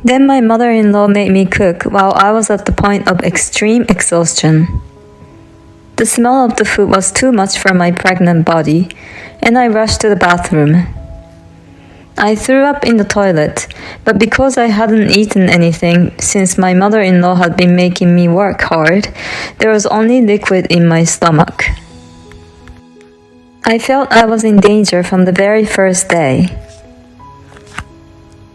Then my mother-in-law made me cook while I was at the point of extreme exhaustion. The smell of the food was too much for my pregnant body, and I rushed to the bathroom. I threw up in the toilet, but because I hadn't eaten anything since my mother-in-law had been making me work hard, there was only liquid in my stomach. I felt I was in danger from the very first day.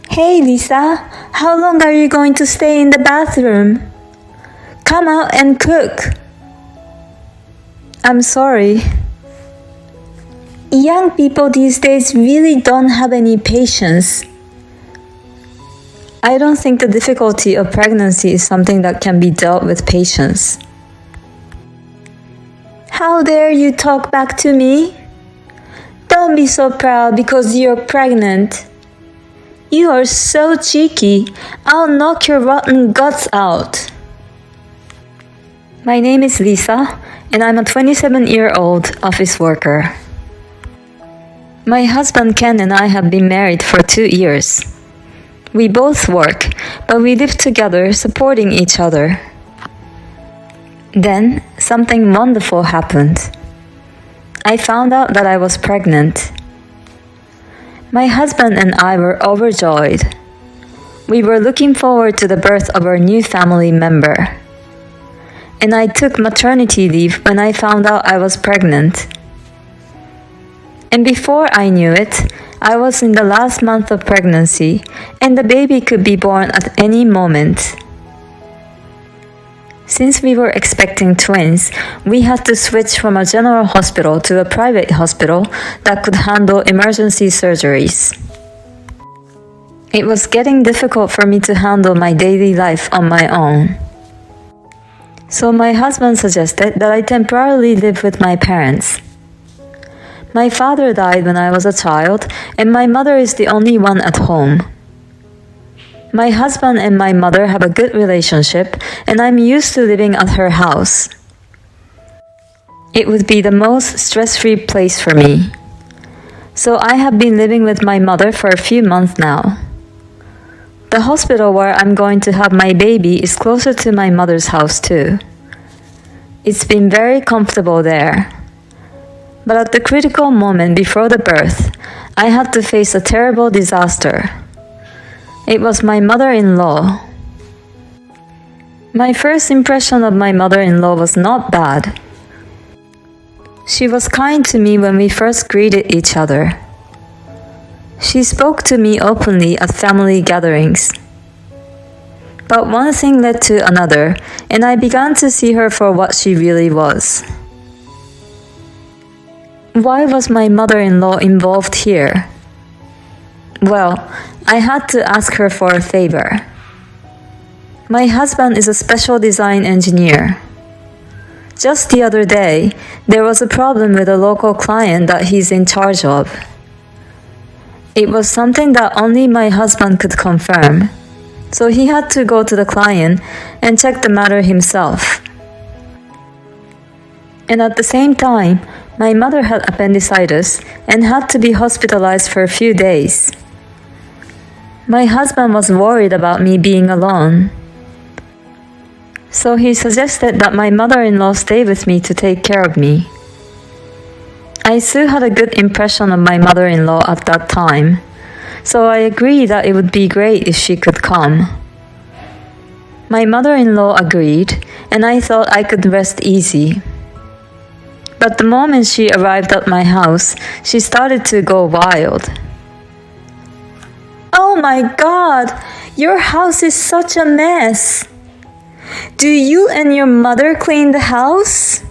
"Hey Lisa, how long are you going to stay in the bathroom? Come out and cook." "I'm sorry." Young people these days really don't have any patience. I don't think the difficulty of pregnancy is something that can be dealt with patience. "How dare you talk back to me? Don't be so proud because you're pregnant. You are so cheeky. I'll knock your rotten guts out." My name is Lisa, and I'm a 27-year-old office worker. My husband Ken and I have been married for 2 years. We both work, but we live together supporting each other. Then, something wonderful happened. I found out that I was pregnant. My husband and I were overjoyed. We were looking forward to the birth of our new family member. And I took maternity leave when I found out I was pregnant. And before I knew it, I was in the last month of pregnancy, and the baby could be born at any moment. Since we were expecting twins, we had to switch from a general hospital to a private hospital that could handle emergency surgeries. It was getting difficult for me to handle my daily life on my own. So my husband suggested that I temporarily live with my parents. My father died when I was a child, and my mother is the only one at home. My husband and my mother have a good relationship, and I'm used to living at her house. It would be the most stress-free place for me. So I have been living with my mother for a few months now. The hospital where I'm going to have my baby is closer to my mother's house too. It's been very comfortable there. But at the critical moment before the birth, I had to face a terrible disaster. It was my mother-in-law. My first impression of my mother-in-law was not bad. She was kind to me when we first greeted each other. She spoke to me openly at family gatherings. But one thing led to another, and I began to see her for what she really was. Why was my mother-in-law involved here? Well, I had to ask her for a favor. My husband is a special design engineer. Just the other day, there was a problem with a local client that he's in charge of. It was something that only my husband could confirm, so he had to go to the client and check the matter himself. And at the same time, my mother had appendicitis and had to be hospitalized for a few days. My husband was worried about me being alone. So he suggested that my mother-in-law stay with me to take care of me. I still had a good impression of my mother-in-law at that time, so I agreed that it would be great if she could come. My mother-in-law agreed, and I thought I could rest easy. But the moment she arrived at my house, she started to go wild. "Oh my God! Your house is such a mess! Do you and your mother clean the house?"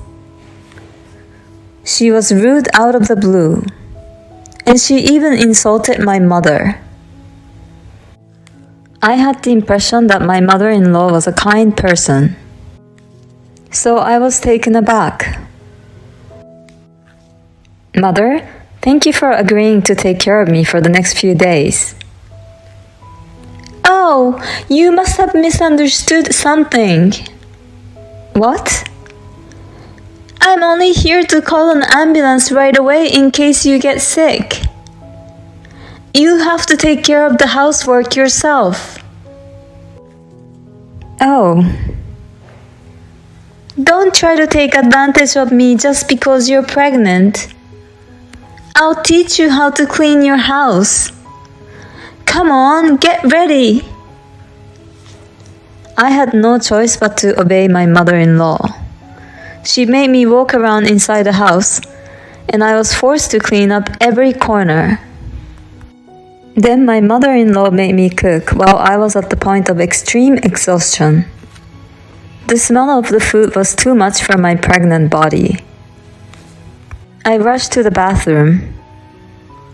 She was rude out of the blue, and she even insulted my mother. I had the impression that my mother-in-law was a kind person, so I was taken aback. "Mother, thank you for agreeing to take care of me for the next few days." "Oh, you must have misunderstood something." "What?" "I'm only here to call an ambulance right away in case you get sick. You have to take care of the housework yourself." Oh. Don't try to take advantage of me just because you're pregnant. I'll teach you how to clean your house. Come on, get ready. I had no choice but to obey my mother-in-law. She made me walk around inside the house, and I was forced to clean up every corner. Then my mother-in-law made me cook while I was at the point of extreme exhaustion. The smell of the food was too much for my pregnant body. I rushed to the bathroom.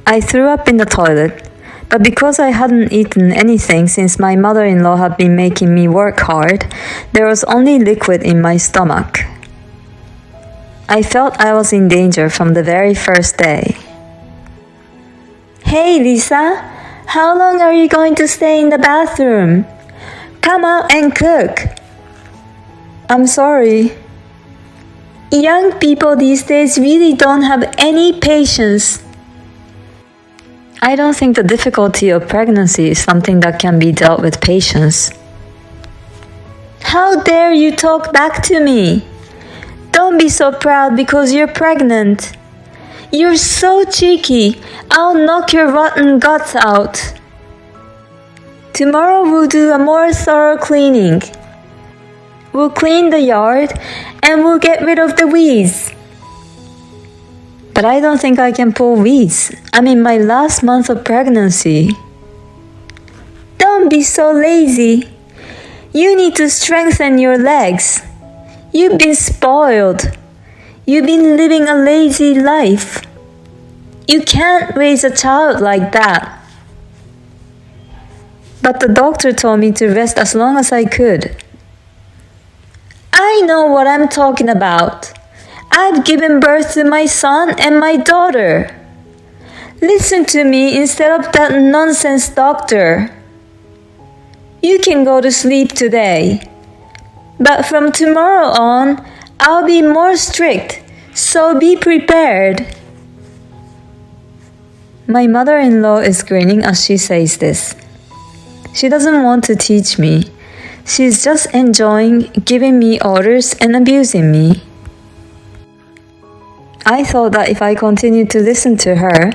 I threw up in the toilet, but because I hadn't eaten anything since my mother-in-law had been making me work hard, there was only liquid in my stomach. I felt I was in danger from the very first day. Hey Lisa, how long are you going to stay in the bathroom? Come out and cook. I'm sorry. Young people these days really don't have any patience. I don't think the difficulty of pregnancy is something that can be dealt with patience. How dare you talk back to me? Don't be so proud because you're pregnant. You're so cheeky. I'll knock your rotten guts out. Tomorrow we'll do a more thorough cleaning. We'll clean the yard and we'll get rid of the weeds. But I don't think I can pull weeds. I'm in my last month of pregnancy. Don't be so lazy. You need to strengthen your legs. You've been spoiled. You've been living a lazy life. You can't raise a child like that. But the doctor told me to rest as long as I could. I know what I'm talking about. I've given birth to my son and my daughter. Listen to me instead of that nonsense doctor. You can go to sleep today. But from tomorrow on, I'll be more strict, so be prepared. My mother-in-law is grinning as she says this. She doesn't want to teach me. She's just enjoying giving me orders and abusing me. I thought that if I continued to listen to her,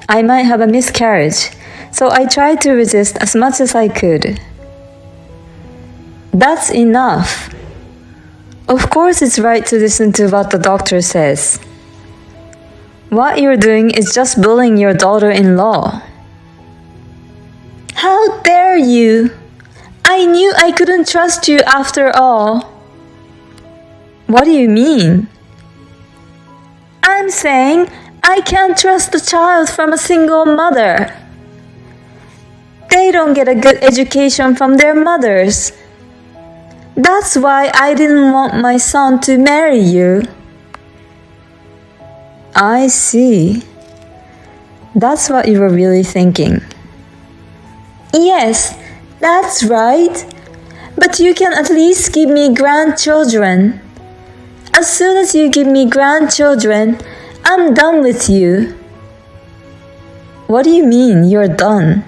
I might have a miscarriage, so I tried to resist as much as I could. That's enough. Of course it's right to listen to what the doctor says. What you're doing is just bullying your daughter-in-law. How dare you! I knew I couldn't trust you after all. What do you mean? I'm saying I can't trust a child from a single mother. They don't get a good education from their mothers. That's why I didn't want my son to marry you. I see. That's what you were really thinking. Yes, that's right. But you can at least give me grandchildren. As soon as you give me grandchildren, I'm done with you. What do you mean you're done?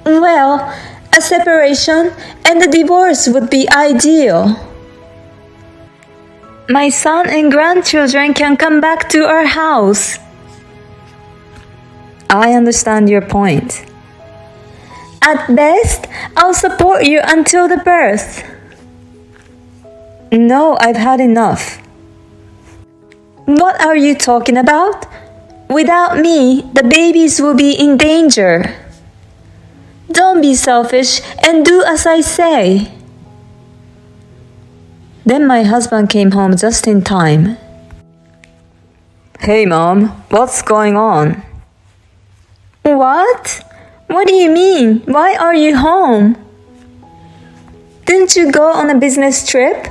Well, a separation and a divorce would be ideal. My son and grandchildren can come back to our house. I understand your point. At best, I'll support you until the birth. No, I've had enough. What are you talking about? Without me, the babies will be in danger. Don't be selfish and do as I say. Then my husband came home just in time. Hey Mom, what's going on? What? What do you mean? Why are you home? Didn't you go on a business trip?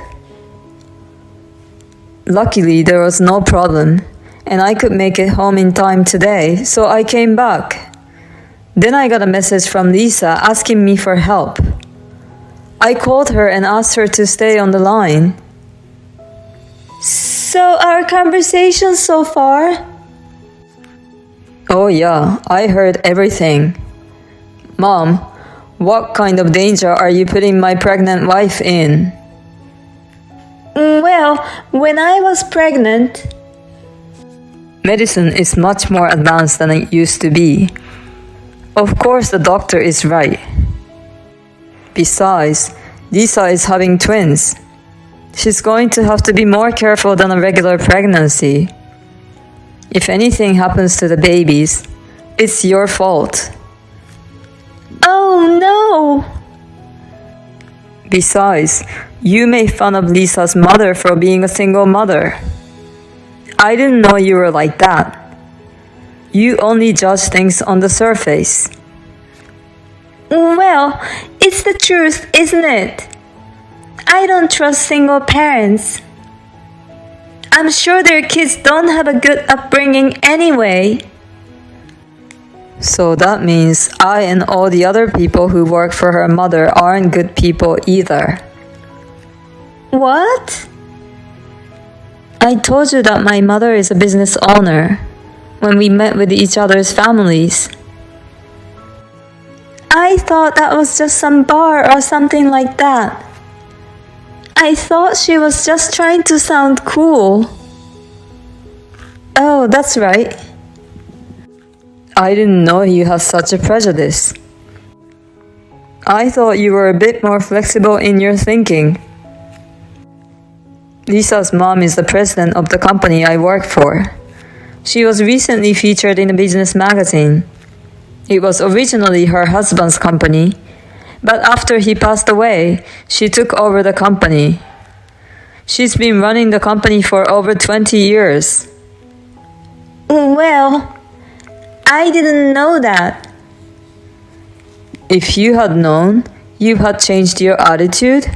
Luckily, there was no problem, and I could make it home in time today, so I came back. Then I got a message from Lisa asking me for help. I called her and asked her to stay on the line. So our conversation so far? Oh yeah, I heard everything. Mom, What kind of danger are you putting my pregnant wife in? Well, when I was pregnant, medicine is much more advanced than it used to be. Of course, the doctor is right. Besides, Lisa is having twins. She's going to have to be more careful than a regular pregnancy. If anything happens to the babies, it's your fault. Oh no! Besides, you made fun of Lisa's mother for being a single mother. I didn't know you were like that. You only judge things on the surface. Well, it's the truth, isn't it? I don't trust single parents. I'm sure their kids don't have a good upbringing anyway. So that means I and all the other people who work for her mother aren't good people either. What? I told you that my mother is a business owner when we met with each other's families. I thought that was just some bar or something like that. I thought she was just trying to sound cool. Oh, that's right. I didn't know you had such a prejudice. I thought you were a bit more flexible in your thinking. Lisa's mom is the president of the company I work for. She was recently featured in a business magazine. It was originally her husband's company, but after he passed away, she took over the company. She's been running the company for over 20 years. Well, I didn't know that. If you had known, you had changed your attitude?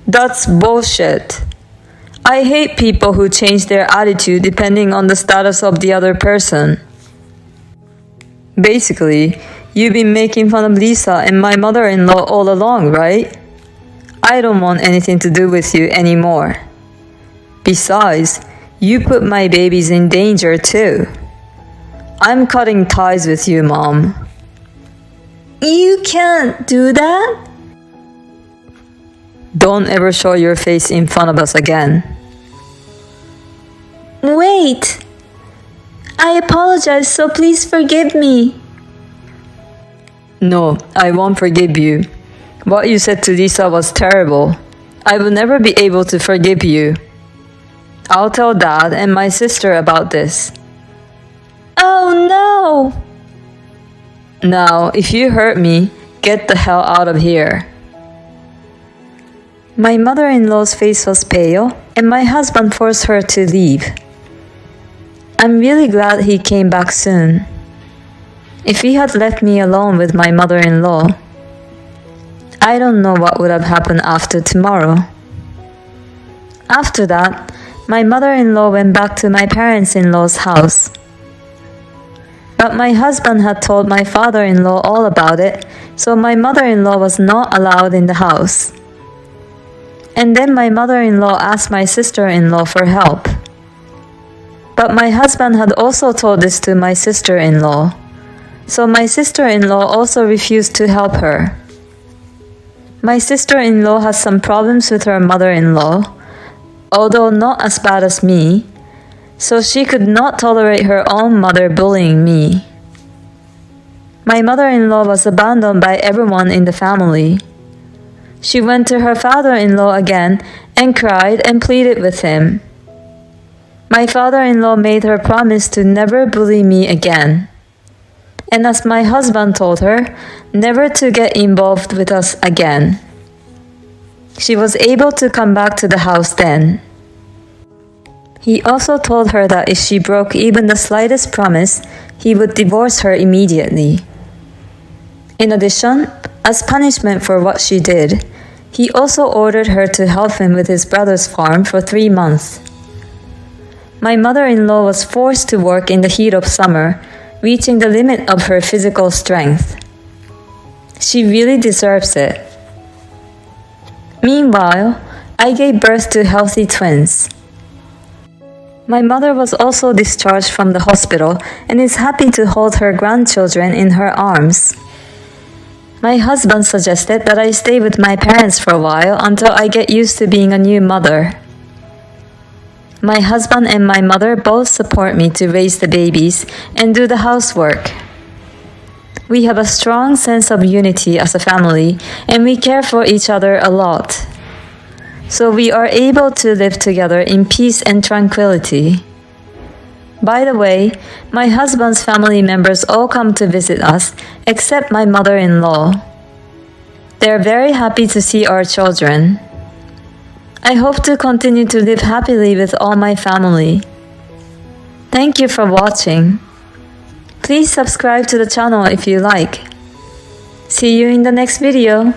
That's bullshit. I hate people who change their attitude depending on the status of the other person. Basically, you've been making fun of Lisa and my mother-in-law all along, right? I don't want anything to do with you anymore. Besides, you put my babies in danger too. I'm cutting ties with you, Mom. You can't do that? Don't ever show your face in front of us again. Wait. I apologize, so please forgive me. No, I won't forgive you. What you said to Lisa was terrible. I will never be able to forgive you. I'll tell Dad and my sister about this. Oh no! Now, if you hurt me, get the hell out of here. My mother-in-law's face was pale, and my husband forced her to leave. I'm really glad he came back soon. If he had left me alone with my mother-in-law, I don't know what would have happened after tomorrow. After that, my mother-in-law went back to my parents-in-law's house. But my husband had told my father-in-law all about it, so my mother-in-law was not allowed in the house. And then my mother-in-law asked my sister-in-law for help. But my husband had also told this to my sister-in-law, so my sister-in-law also refused to help her. My sister-in-law has some problems with her mother-in-law, although not as bad as me, so she could not tolerate her own mother bullying me. My mother-in-law was abandoned by everyone in the family. She went to her father-in-law again and cried and pleaded with him. My father-in-law made her promise to never bully me again. And as my husband told her, never to get involved with us again. She was able to come back to the house then. He also told her that if she broke even the slightest promise, he would divorce her immediately. In addition, as punishment for what she did, he also ordered her to help him with his brother's farm for 3 months. My mother-in-law was forced to work in the heat of summer, reaching the limit of her physical strength. She really deserves it. Meanwhile, I gave birth to healthy twins. My mother was also discharged from the hospital and is happy to hold her grandchildren in her arms. My husband suggested that I stay with my parents for a while until I get used to being a new mother. My husband and my mother both support me to raise the babies and do the housework. We have a strong sense of unity as a family and we care for each other a lot. So we are able to live together in peace and tranquility. By the way, my husband's family members all come to visit us, except my mother-in-law. They are very happy to see our children. I hope to continue to live happily with all my family. Thank you for watching. Please subscribe to the channel if you like. See you in the next video.